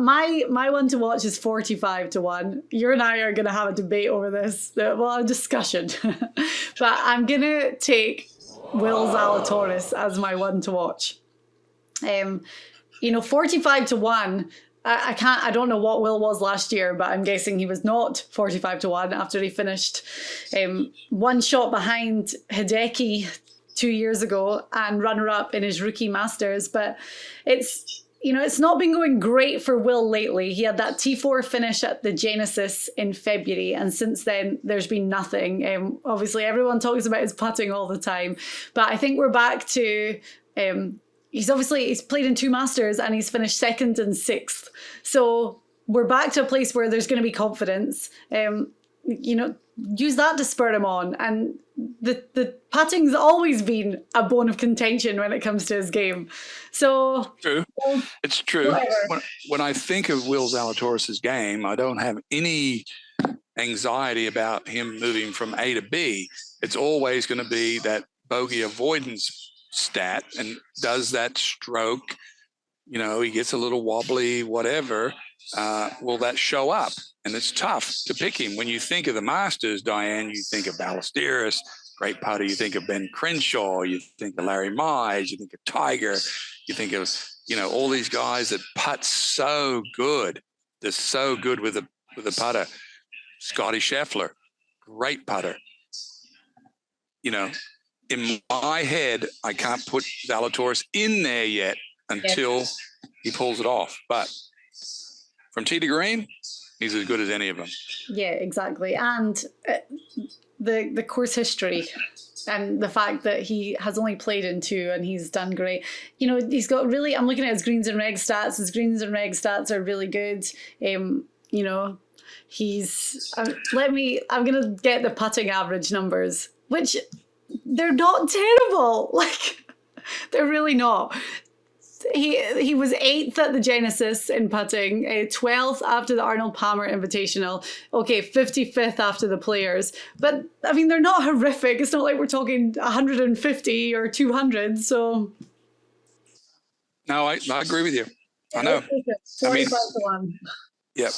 my one to watch is 45-1. You and I are going to have a debate over this, well, a discussion. But I'm going to take Will Zalatoris as my one to watch. 45-1. I don't know what Will was last year, but I'm guessing he was not 45-1 after he finished one shot behind Hideki 2 years ago and runner-up in his rookie Masters. But it's not been going great for Will lately. He had that T4 finish at the Genesis in February, and since then there's been nothing. Obviously, everyone talks about his putting all the time, but I think we're back to... He's played in 2 Masters and he's finished 2nd and 6th. So we're back to a place where there's going to be confidence. Use that to spur him on. And the putting's always been a bone of contention when it comes to his game. So true. It's true. When I think of Will Zalatoris' game, I don't have any anxiety about him moving from A to B. It's always going to be that bogey avoidance stat, and does that stroke, he gets a little wobbly, whatever, will that show up? And it's tough to pick him. When you think of the Masters, Diane, you think of Ballesteros, great putter. You think of Ben Crenshaw, you think of Larry Mize, you think of Tiger, you think of, all these guys that putt so good. They're so good with the putter. Scotty Scheffler, great putter. In my head, I can't put Zalatoris in there yet until he pulls it off. But from tee to green, he's as good as any of them. Yeah, exactly. And the course history and the fact that he has only played in 2 and he's done great. He's got really, I'm looking at his greens and reg stats. His greens and reg stats are really good. I'm going to get the putting average numbers, which... they're not terrible. They're really not. He was 8th at the Genesis in putting, 12th after the Arnold Palmer Invitational, 55th after the Players. But, they're not horrific. It's not like we're talking 150 or 200, so... No, I agree with you. I know. 45-1. Yep.